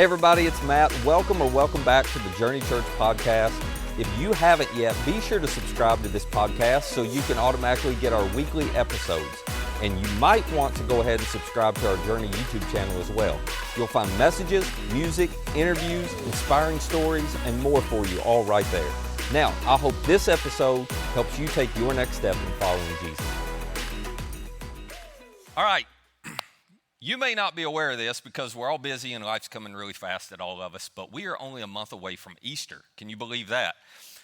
Hey everybody, it's Matt. Welcome back to the Journey Church podcast. If you haven't yet, be sure to subscribe to this podcast so you can automatically get our weekly episodes. And you might want to go ahead and subscribe to our Journey YouTube channel as well. You'll find messages, music, interviews, inspiring stories, and more for you all right there. Now, I hope this episode helps you take your next step in following Jesus. All right. You may not be aware of this because we're all busy and life's coming really fast at all of us, but we are only a month away from Easter. Can you believe that?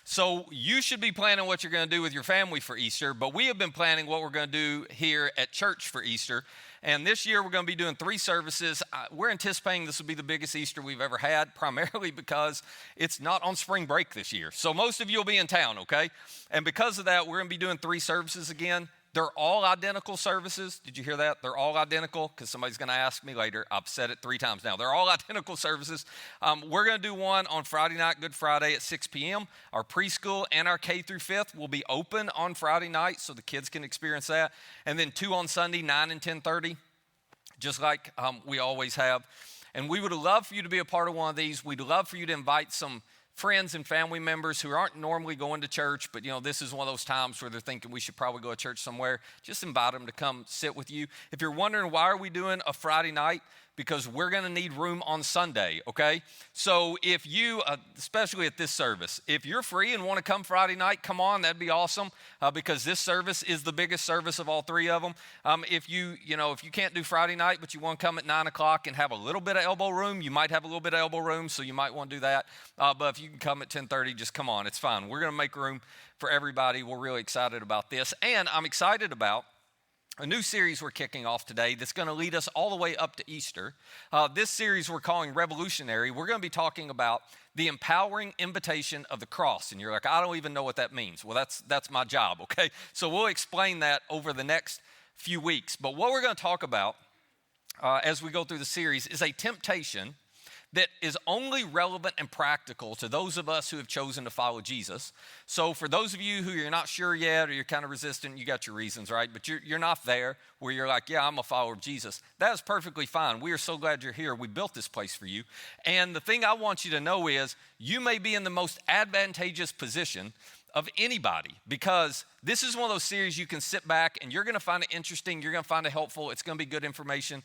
So you should be planning what you're going to do with your family for Easter, but we have been planning what we're going to do here at church for Easter. And this year we're going to be doing 3 services. We're anticipating this will be the biggest Easter we've ever had, primarily because it's not on spring break this year. So most of you will be in town, okay? And because of that, we're going to be doing 3 services again. They're all identical services. Did you hear that? They're all identical because somebody's going to ask me later. I've said it 3 times now. They're all identical services. We're going to do one on Friday night, Good Friday at 6 p.m. Our preschool and our K through 5th will be open on Friday night so the kids can experience that. And then 2 on Sunday, 9 and 10:30, just like we always have. And we would love for you to be a part of one of these. We'd love for you to invite some friends and family members who aren't normally going to church, but this is one of those times where they're thinking we should probably go to church somewhere. Just invite them to come sit with you. If you're wondering why are we doing a Friday night, because we're going to need room on Sunday, okay? So if you, especially at this service, if you're free and want to come Friday night, come on, that'd be awesome, because this service is the biggest service of all 3 of them. If you can't do Friday night, but you want to come at 9 o'clock and have a little bit of elbow room, you might have a little bit of elbow room, so you might want to do that. But if you can come at 10:30, just come on, it's fine. We're going to make room for everybody. We're really excited about this, and I'm excited about a new series we're kicking off today that's going to lead us all the way up to Easter. This series we're calling Revolutionary. We're going to be talking about the empowering invitation of the cross. And you're like, I don't even know what that means. Well, that's my job, okay? So we'll explain that over the next few weeks. But what we're going to talk about as we go through the series is a temptation that is only relevant and practical to those of us who have chosen to follow Jesus. So for those of you who you're not sure yet or you're kind of resistant, you got your reasons, right? But you're not there where you're like, yeah, I'm a follower of Jesus. That is perfectly fine. We are so glad you're here. We built this place for you. And the thing I want you to know is you may be in the most advantageous position of anybody, because this is one of those series you can sit back and you're going to find it interesting, you're going to find it helpful, it's going to be good information,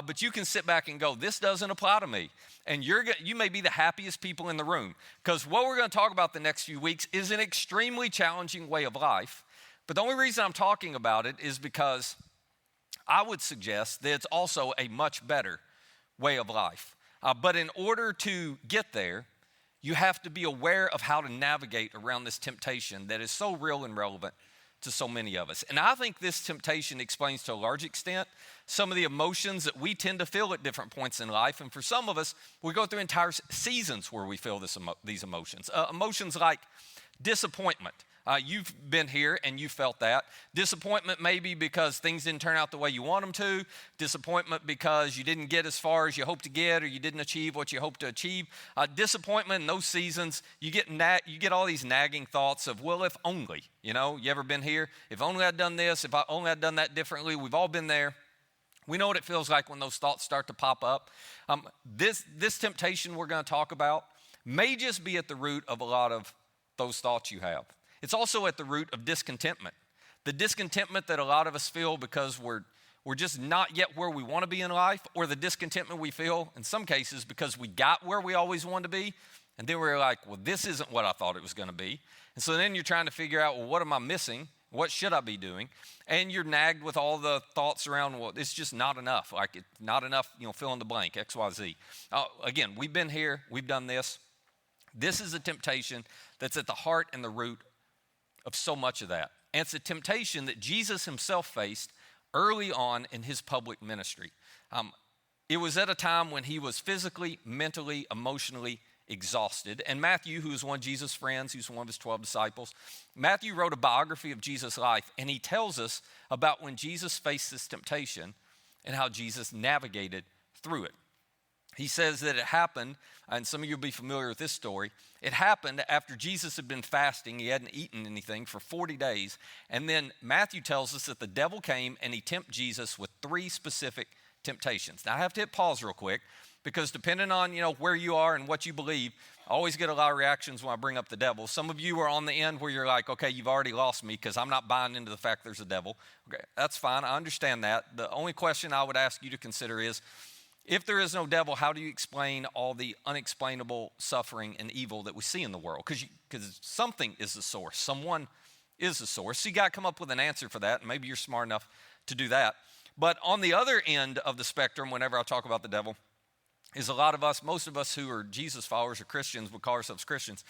but you can sit back and go, this doesn't apply to me. And you may be the happiest people in the room, because what we're going to talk about the next few weeks is an extremely challenging way of life. But the only reason I'm talking about it is because I would suggest that it's also a much better way of life. But in order to get there, you have to be aware of how to navigate around this temptation that is so real and relevant to so many of us. And I think this temptation explains to a large extent some of the emotions that we tend to feel at different points in life. And for some of us, we go through entire seasons where we feel these emotions. Emotions like disappointment. You've been here and you felt that. Disappointment maybe because things didn't turn out the way you want them to. Disappointment because you didn't get as far as you hoped to get, or you didn't achieve what you hoped to achieve. Disappointment in those seasons, you get all these nagging thoughts of, well, if only. You ever been here? If only I'd done this, if I only had done that differently. We've all been there. We know what it feels like when those thoughts start to pop up. This temptation we're going to talk about may just be at the root of a lot of those thoughts you have. It's also at the root of discontentment. The discontentment that a lot of us feel because we're just not yet where we want to be in life, or the discontentment we feel in some cases because we got where we always wanted to be, and then we're like, well, this isn't what I thought it was going to be. And so then you're trying to figure out, well, what am I missing? What should I be doing? And you're nagged with all the thoughts around, well, it's just not enough. Like, it's not enough, fill in the blank, X, Y, Z. Again, we've been here. We've done this. This is a temptation that's at the heart and the root of so much of that. And it's a temptation that Jesus himself faced early on in his public ministry. It was at a time when he was physically, mentally, emotionally exhausted. And Matthew, who was one of Jesus' friends, who's one of his 12 disciples, Matthew wrote a biography of Jesus' life, and he tells us about when Jesus faced this temptation and how Jesus navigated through it. He says that it happened, and some of you will be familiar with this story. It happened after Jesus had been fasting. He hadn't eaten anything for 40 days. And then Matthew tells us that the devil came and he tempted Jesus with 3 specific temptations. Now I have to hit pause real quick, because depending on, where you are and what you believe, I always get a lot of reactions when I bring up the devil. Some of you are on the end where you're like, okay, you've already lost me because I'm not buying into the fact there's a devil. Okay, that's fine. I understand that. The only question I would ask you to consider is, if there is no devil, how do you explain all the unexplainable suffering and evil that we see in the world? Because something is the source. Someone is the source. So you got to come up with an answer for that, and maybe you're smart enough to do that. But on the other end of the spectrum, whenever I talk about the devil, is a lot of us, most of us who are Jesus followers or Christians, would call ourselves Christians,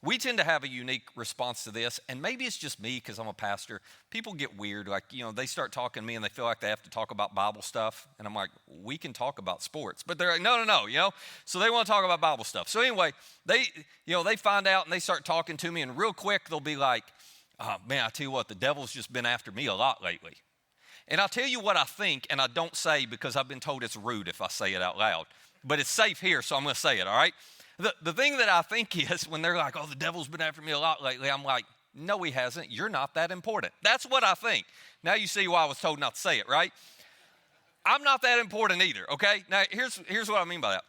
we tend to have a unique response to this, and maybe it's just me because I'm a pastor. People get weird, like, they start talking to me and they feel like they have to talk about Bible stuff, and I'm like, we can talk about sports. But they're like, no, so they want to talk about Bible stuff. So anyway, they find out and they start talking to me, and real quick they'll be like, oh, man, I tell you what, the devil's just been after me a lot lately. And I'll tell you what I think, and I don't say because I've been told it's rude if I say it out loud. But it's safe here, so I'm going to say it, all right? The thing that I think is when they're like, oh, the devil's been after me a lot lately, I'm like, no, he hasn't. You're not that important. That's what I think. Now you see why I was told not to say it, right? I'm not that important either, okay? Now, here's what I mean by that.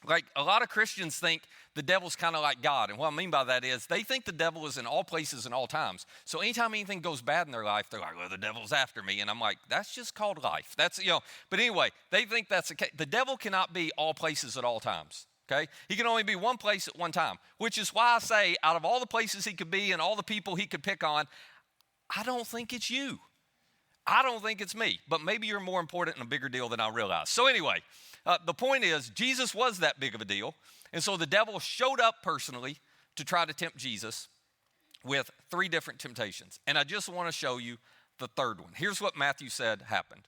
Like, a lot of Christians think the devil's kind of like God. And what I mean by that is they think the devil is in all places and all times. So anytime anything goes bad in their life, they're like, well, the devil's after me. And I'm like, that's just called life. That's, but anyway, they think that's the case. The devil cannot be all places at all times, okay? He can only be one place at one time, which is why I say out of all the places he could be and all the people he could pick on, I don't think it's you. I don't think it's me. But maybe you're more important and a bigger deal than I realize. So anyway, the point is Jesus was that big of a deal. And so the devil showed up personally to try to tempt Jesus with 3 different temptations. And I just want to show you the third one. Here's what Matthew said happened.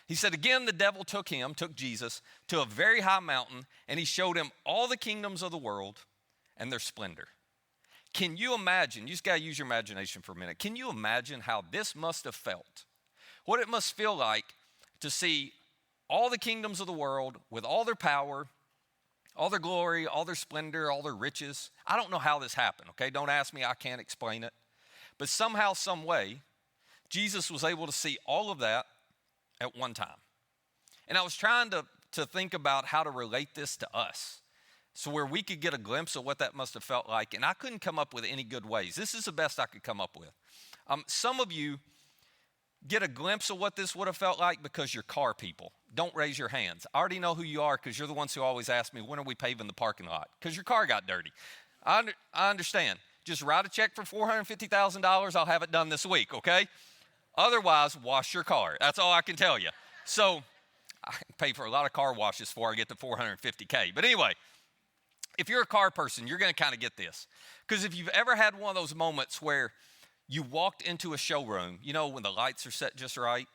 He said, again, the devil took Jesus, to a very high mountain, and he showed him all the kingdoms of the world and their splendor. Can you imagine? You just got to use your imagination for a minute. Can you imagine how this must have felt? What it must feel like to see all the kingdoms of the world with all their power, all their glory, all their splendor, all their riches. I don't know how this happened, okay? Don't ask me, I can't explain it. But somehow, some way, Jesus was able to see all of that at one time. And I was trying to think about how to relate this to us, so where we could get a glimpse of what that must have felt like, and I couldn't come up with any good ways. This is the best I could come up with. Some of you get a glimpse of what this would have felt like because you're car people. Don't raise your hands. I already know who you are because you're the ones who always ask me, when are we paving the parking lot? Because your car got dirty. I understand. Just write a check for $450,000. I'll have it done this week, okay? Otherwise, wash your car. That's all I can tell you. So I pay for a lot of car washes before I get to $450K. But anyway, if you're a car person, you're going to kind of get this. Because if you've ever had one of those moments where you walked into a showroom, when the lights are set just right,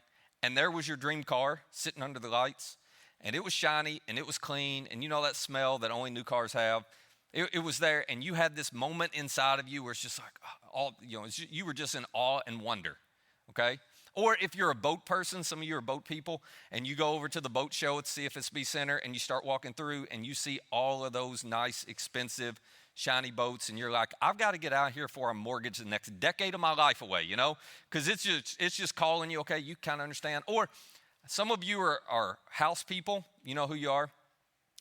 and there was your dream car sitting under the lights, and it was shiny, and it was clean, and that smell that only new cars have. It was there, and you had this moment inside of you where it's just like, you were just in awe and wonder, okay? Or if you're a boat person, some of you are boat people, and you go over to the boat show at CFSB Center, and you start walking through, and you see all of those nice, expensive, shiny boats, and you're like, I've got to get out here before I mortgage the next decade of my life away, because it's just calling you, okay, you kind of understand. Or some of you are house people, you know who you are.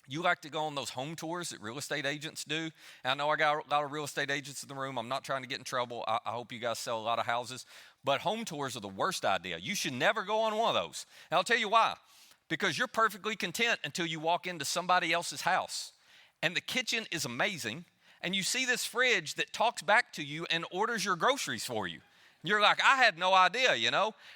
You like to go on those home tours that real estate agents do. And I know I got a lot of real estate agents in the room. I'm not trying to get in trouble. I hope you guys sell a lot of houses. But home tours are the worst idea. You should never go on one of those. And I'll tell you why. Because you're perfectly content until you walk into somebody else's house. And the kitchen is amazing. And you see this fridge that talks back to you and orders your groceries for you. You're like, I had no idea,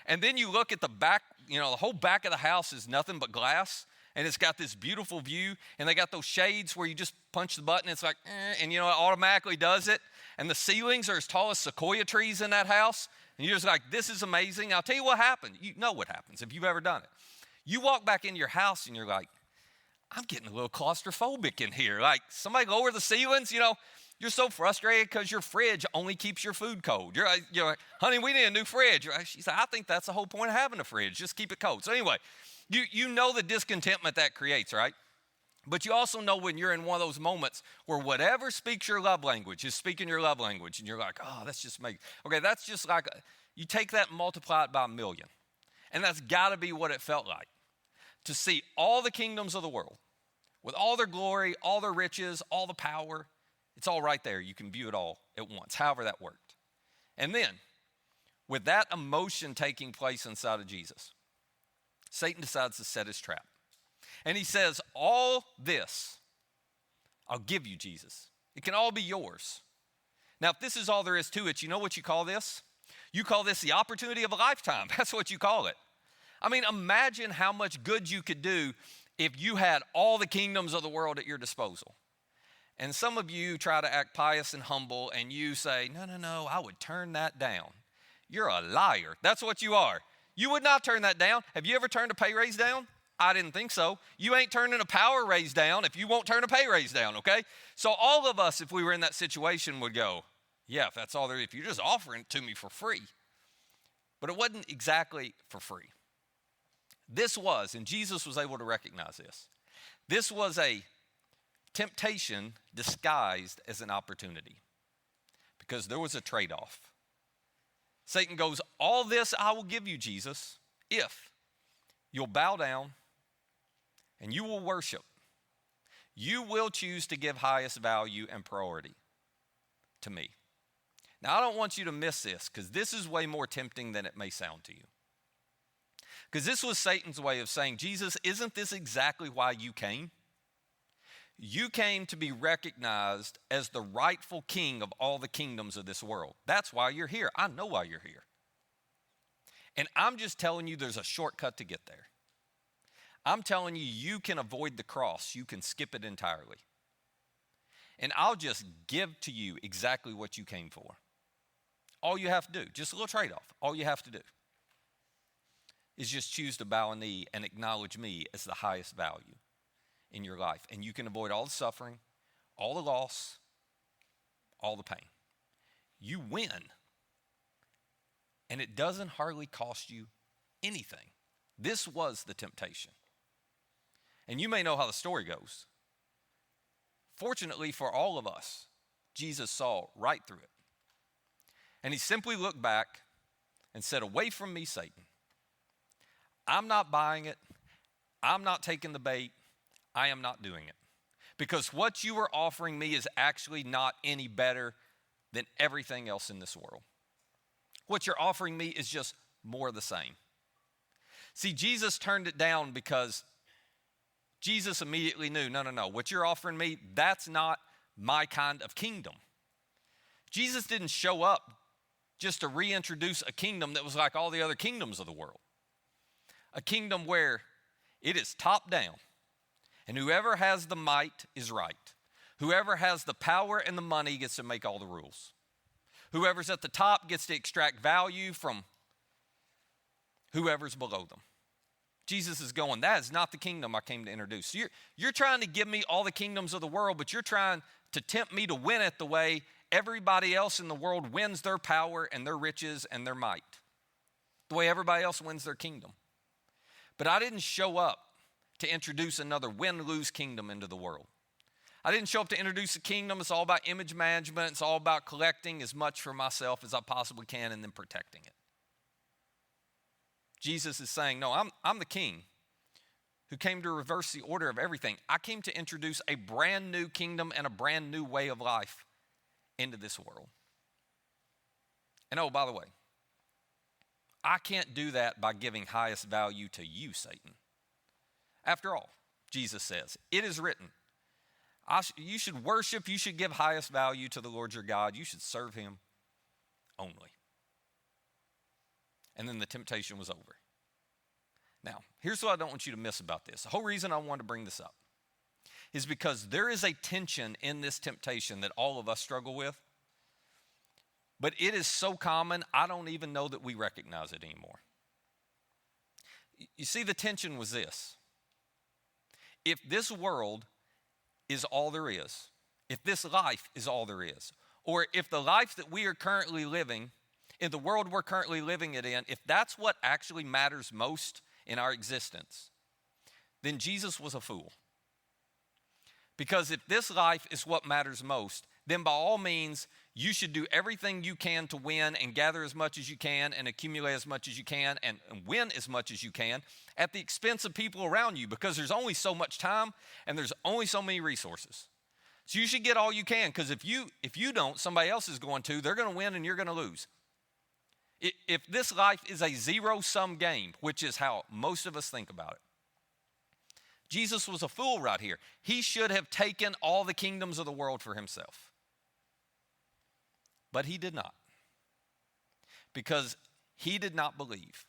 And then you look at the back, the whole back of the house is nothing but glass. And it's got this beautiful view. And they got those shades where you just punch the button. It's like, and it automatically does it. And the ceilings are as tall as sequoia trees in that house. And you're just like, this is amazing. I'll tell you what happened. You know what happens if you've ever done it. You walk back into your house and you're like, I'm getting a little claustrophobic in here. Like, somebody lower the ceilings, You're so frustrated because your fridge only keeps your food cold. You're like, honey, we need a new fridge. She said, I think that's the whole point of having a fridge. Just keep it cold. So anyway, you know the discontentment that creates, right? But you also know when you're in one of those moments where whatever speaks your love language is speaking your love language. And you're like, oh, that's just amazing. Okay, that's just like, you take that and multiply it by 1,000,000. And that's got to be what it felt like. To see all the kingdoms of the world with all their glory, all their riches, all the power. It's all right there. You can view it all at once, however that worked. And then, with that emotion taking place inside of Jesus, Satan decides to set his trap. And he says, all this, I'll give you, Jesus. It can all be yours. Now, if this is all there is to it, you know what you call this? You call this the opportunity of a lifetime. That's what you call it. I mean, imagine how much good you could do if you had all the kingdoms of the world at your disposal. And some of you try to act pious and humble, and you say, no, I would turn that down. You're a liar. That's what you are. You would not turn that down. Have you ever turned a pay raise down? I didn't think so. You ain't turning a power raise down if you won't turn a pay raise down, okay? So all of us, if we were in that situation, would go, yeah, if that's all there is, if you're just offering it to me for free. But it wasn't exactly for free. This was, and Jesus was able to recognize this was a temptation disguised as an opportunity because there was a trade-off. Satan goes, all this I will give you, Jesus, if you'll bow down and you will worship. You will choose to give highest value and priority to me. Now, I don't want you to miss this because this is way more tempting than it may sound to you. Because this was Satan's way of saying, Jesus, isn't this exactly why you came? You came to be recognized as the rightful king of all the kingdoms of this world. That's why you're here. I know why you're here. And I'm just telling you there's a shortcut to get there. I'm telling you, you can avoid the cross. You can skip it entirely. And I'll just give to you exactly what you came for. All you have to do, just a little trade-off, all you have to do is just choose to bow a knee and acknowledge me as the highest value in your life. And you can avoid all the suffering, all the loss, all the pain. You win. And it doesn't hardly cost you anything. This was the temptation. And you may know how the story goes. Fortunately for all of us, Jesus saw right through it. And he simply looked back and said, away from me, Satan. I'm not buying it. I'm not taking the bait. I am not doing it. Because what you are offering me is actually not any better than everything else in this world. What you're offering me is just more of the same. See, Jesus turned it down because Jesus immediately knew, no, what you're offering me, that's not my kind of kingdom. Jesus didn't show up just to reintroduce a kingdom that was like all the other kingdoms of the world. A kingdom where it is top down, and whoever has the might is right. Whoever has the power and the money gets to make all the rules. Whoever's at the top gets to extract value from whoever's below them. Jesus is going, that is not the kingdom I came to introduce. So you're trying to give me all the kingdoms of the world, but you're trying to tempt me to win it the way everybody else in the world wins their power and their riches and their might. The way everybody else wins their kingdom. But I didn't show up to introduce another win-lose kingdom into the world. I didn't show up to introduce a kingdom. It's all about image management. It's all about collecting as much for myself as I possibly can and then protecting it. Jesus is saying, no, I'm the king who came to reverse the order of everything. I came to introduce a brand new kingdom and a brand new way of life into this world. And oh, by the way, I can't do that by giving highest value to you, Satan. After all, Jesus says, it is written, you should worship, you should give highest value to the Lord your God. You should serve him only. And then the temptation was over. Now, here's what I don't want you to miss about this. The whole reason I wanted to bring this up is because there is a tension in this temptation that all of us struggle with. But it is so common, I don't even know that we recognize it anymore. You see, the tension was this. If this world is all there is, if this life is all there is, or if the life that we are currently living, in the world we're currently living it in, if that's what actually matters most in our existence, then Jesus was a fool. Because if this life is what matters most, then by all means, you should do everything you can to win and gather as much as you can and accumulate as much as you can and win as much as you can at the expense of people around you, because there's only so much time and there's only so many resources. So you should get all you can, because if you don't, somebody else is going to. They're going to win and you're going to lose. If this life is a zero-sum game, which is how most of us think about it, Jesus was a fool right here. He should have taken all the kingdoms of the world for himself. But he did not, because he did not believe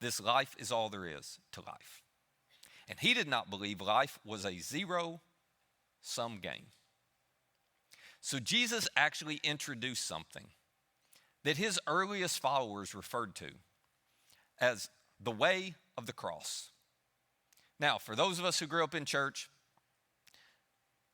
this life is all there is to life. And he did not believe life was a zero-sum game. So Jesus actually introduced something that his earliest followers referred to as the way of the cross. Now, for those of us who grew up in church,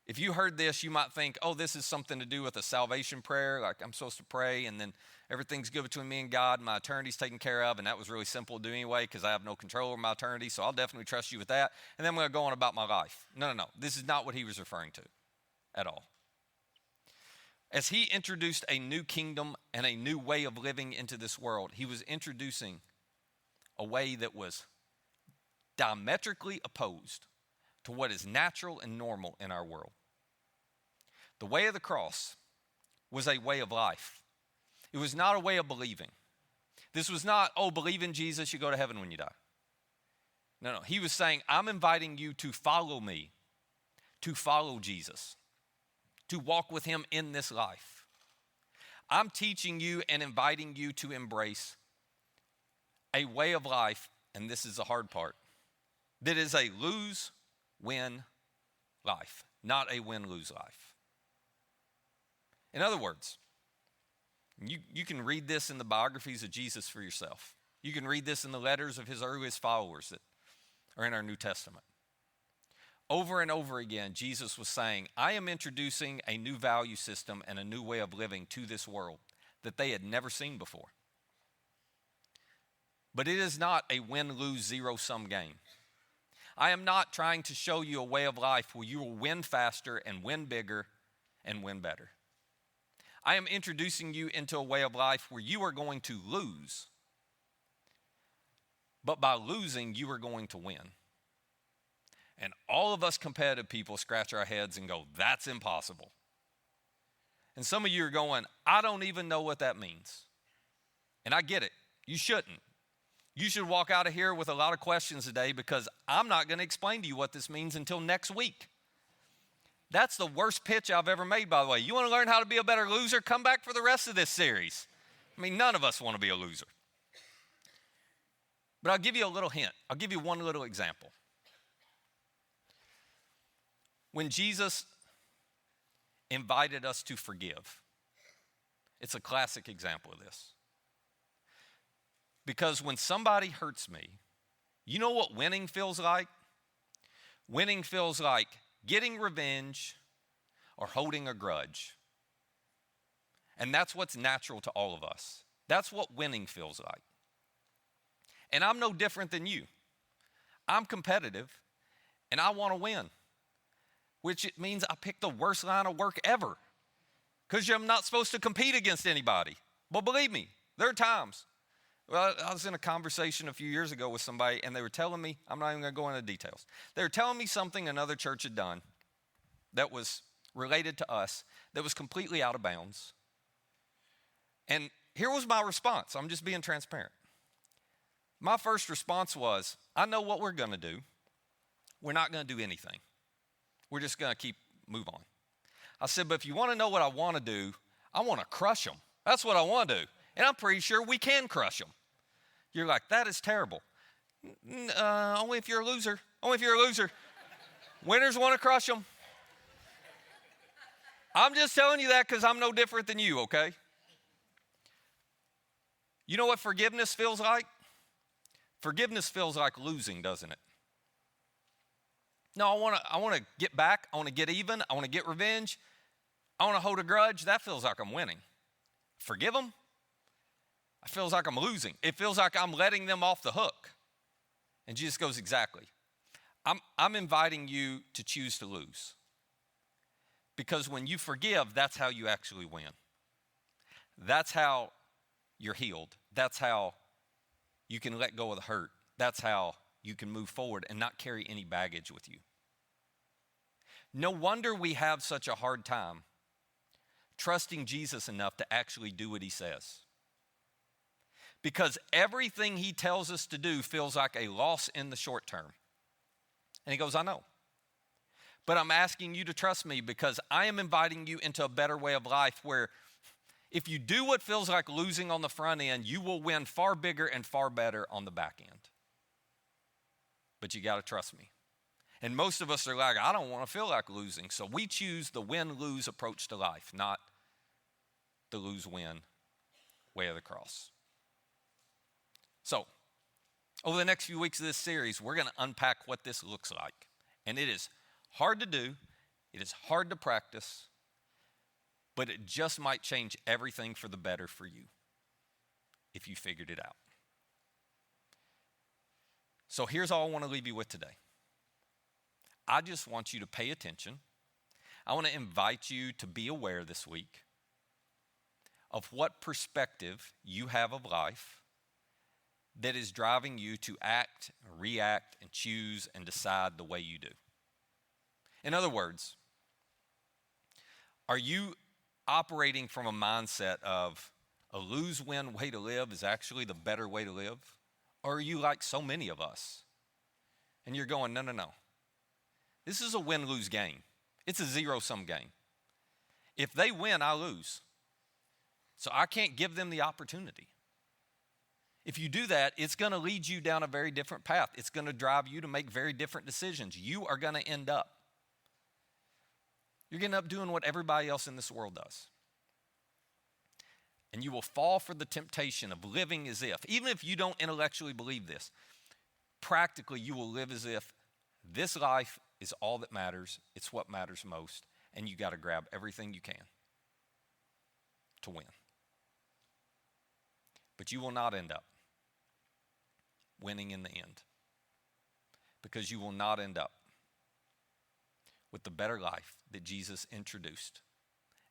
if you heard this, you might think, oh, this is something to do with a salvation prayer, like I'm supposed to pray and then everything's good between me and God, and my eternity's taken care of, and that was really simple to do anyway because I have no control over my eternity, so I'll definitely trust you with that, and then I'm going to go on about my life. No. This is not what he was referring to at all. As he introduced a new kingdom and a new way of living into this world, he was introducing a way that was diametrically opposed to what is natural and normal in our world. The way of the cross was a way of life. It was not a way of believing. This was not, oh, believe in Jesus, you go to heaven when you die. No. He was saying, I'm inviting you to follow me, to follow Jesus, to walk with him in this life. I'm teaching you and inviting you to embrace a way of life, and this is the hard part, that is a lose-win life, not a win-lose life. In other words, you can read this in the biographies of Jesus for yourself. You can read this in the letters of his earliest followers that are in our New Testament. Over and over again, Jesus was saying, I am introducing a new value system and a new way of living to this world that they had never seen before. But it is not a win-lose, zero-sum game. I am not trying to show you a way of life where you will win faster and win bigger and win better. I am introducing you into a way of life where you are going to lose, but by losing, you are going to win. And all of us competitive people scratch our heads and go, that's impossible. And some of you are going, I don't even know what that means. And I get it. You shouldn't. You should walk out of here with a lot of questions today, because I'm not going to explain to you what this means until next week. That's the worst pitch I've ever made, by the way. You want to learn how to be a better loser? Come back for the rest of this series. I mean, none of us want to be a loser. But I'll give you a little hint. I'll give you one little example. When Jesus invited us to forgive, it's a classic example of this. Because when somebody hurts me, you know what winning feels like? Winning feels like getting revenge or holding a grudge. And that's what's natural to all of us. That's what winning feels like. And I'm no different than you. I'm competitive and I want to win, which it means I pick the worst line of work ever, because I'm not supposed to compete against anybody. But believe me, there are times. Well, I was in a conversation a few years ago with somebody, and they were telling me, I'm not even going to go into details. They were telling me something another church had done that was related to us, that was completely out of bounds. And here was my response. I'm just being transparent. My first response was, I know what we're going to do. We're not going to do anything. We're just going to move on. I said, but if you want to know what I want to do, I want to crush them. That's what I want to do. And I'm pretty sure we can crush them. You're like, that is terrible. Only if you're a loser. Only if you're a loser. Winners want to crush them. I'm just telling you that because I'm no different than you, okay? You know what forgiveness feels like? Forgiveness feels like losing, doesn't it? No, I want to get back. I want to get even. I want to get revenge. I want to hold a grudge. That feels like I'm winning. Forgive them? It feels like I'm losing. It feels like I'm letting them off the hook. And Jesus goes, exactly. I'm inviting you to choose to lose. Because when you forgive, that's how you actually win. That's how you're healed. That's how you can let go of the hurt. That's how you can move forward and not carry any baggage with you. No wonder we have such a hard time trusting Jesus enough to actually do what he says. Because everything he tells us to do feels like a loss in the short term. And he goes, I know. But I'm asking you to trust me because I am inviting you into a better way of life where if you do what feels like losing on the front end, you will win far bigger and far better on the back end. But you got to trust me. And most of us are like, I don't want to feel like losing. So we choose the win-lose approach to life, not the lose-win way of the cross. So, over the next few weeks of this series, we're going to unpack what this looks like. And it is hard to do. It is hard to practice. But it just might change everything for the better for you if you figured it out. So here's all I want to leave you with today. I just want you to pay attention. I want to invite you to be aware this week of what perspective you have of life that is driving you to act, react, and choose and decide the way you do. In other words, are you operating from a mindset of a lose-win way to live is actually the better way to live? Or are you like so many of us and you're going, no. This is a win-lose game. It's a zero-sum game. If they win, I lose. So I can't give them the opportunity. If you do that, it's going to lead you down a very different path. It's going to drive you to make very different decisions. You are going to end up. You're going to end up doing what everybody else in this world does. And you will fall for the temptation of living as if, even if you don't intellectually believe this, practically you will live as if this life is all that matters. It's what matters most. And you got to grab everything you can to win. But you will not end up winning in the end. Because you will not end up with the better life that Jesus introduced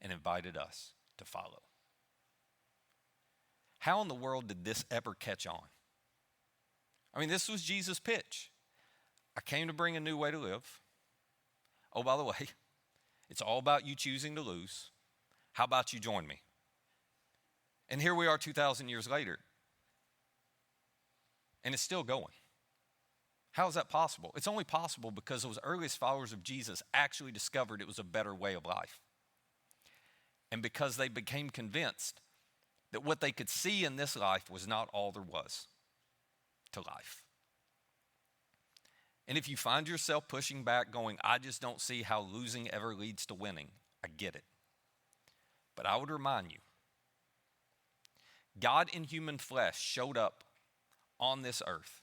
and invited us to follow. How in the world did this ever catch on? I mean, this was Jesus' pitch. I came to bring a new way to live. Oh, by the way, it's all about you choosing to lose. How about you join me? And here we are 2,000 years later. And it's still going. How is that possible? It's only possible because those earliest followers of Jesus actually discovered it was a better way of life. And because they became convinced that what they could see in this life was not all there was to life. And if you find yourself pushing back going, I just don't see how losing ever leads to winning, I get it. But I would remind you, God in human flesh showed up on this earth,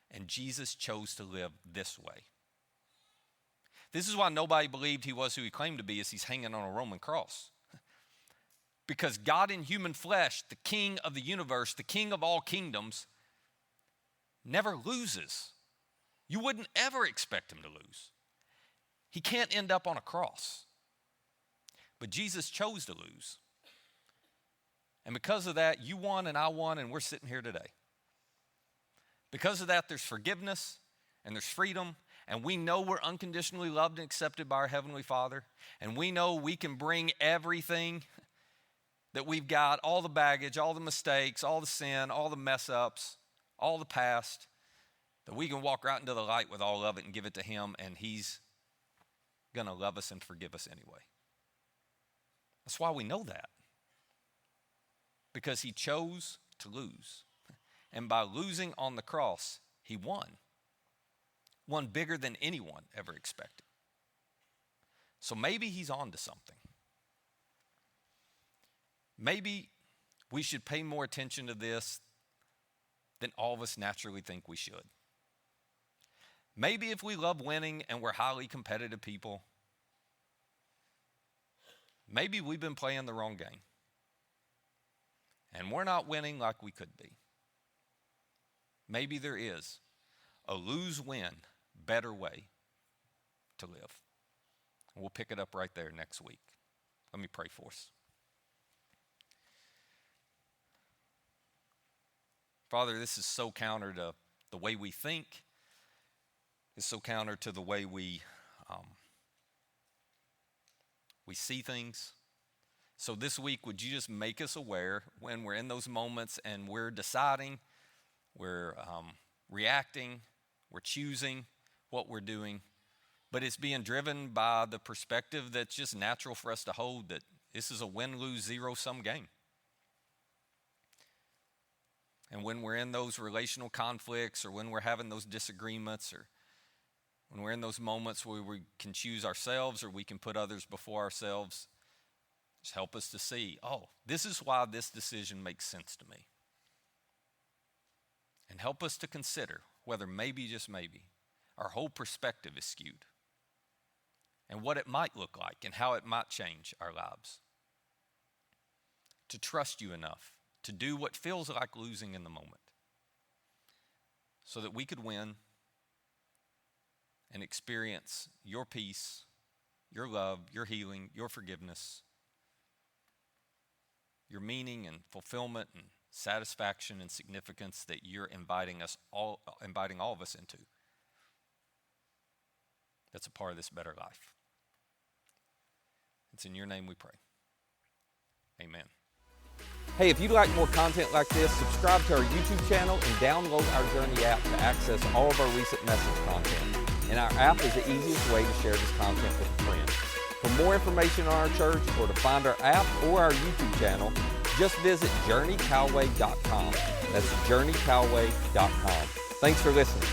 and Jesus chose to live this way. This is why nobody believed he was who he claimed to be, as he's hanging on a Roman cross. Because God in human flesh, the King of the universe, the King of all kingdoms, never loses. You wouldn't ever expect him to lose. He can't end up on a cross. But Jesus chose to lose. And because of that, you won and I won, and we're sitting here today. Because of that, there's forgiveness and there's freedom, and we know we're unconditionally loved and accepted by our Heavenly Father, and we know we can bring everything that we've got, all the baggage, all the mistakes, all the sin, all the mess ups, all the past, that we can walk right into the light with all of it and give it to him, and he's going to love us and forgive us anyway. That's why we know that. Because he chose to lose. And by losing on the cross, he won. Won bigger than anyone ever expected. So maybe he's on to something. Maybe we should pay more attention to this than all of us naturally think we should. Maybe if we love winning and we're highly competitive people, maybe we've been playing the wrong game. And we're not winning like we could be. Maybe there is a lose-win, better way to live. And we'll pick it up right there next week. Let me pray for us. Father, this is so counter to the way we think. It's so counter to the way we see things. So this week, would you just make us aware when we're in those moments and we're deciding, we're reacting, we're choosing what we're doing, but it's being driven by the perspective that's just natural for us to hold, that this is a win-lose, zero-sum game. And when we're in those relational conflicts, or when we're having those disagreements, or when we're in those moments where we can choose ourselves or we can put others before ourselves, just help us to see, oh, this is why this decision makes sense to me. And help us to consider whether maybe, just maybe, our whole perspective is skewed, and what it might look like and how it might change our lives. To trust you enough to do what feels like losing in the moment, so that we could win and experience your peace, your love, your healing, your forgiveness, your meaning and fulfillment and satisfaction and significance that you're inviting all of us into. That's a part of this better life. It's in your name we pray. Amen. Hey, if you'd like more content like this, subscribe to our YouTube channel and download our Journey app to access all of our recent message content. And our app is the easiest way to share this content with a friend. For more information on our church, or to find our app or our YouTube channel, just visit journeycalway.com. That's journeycalway.com. Thanks for listening.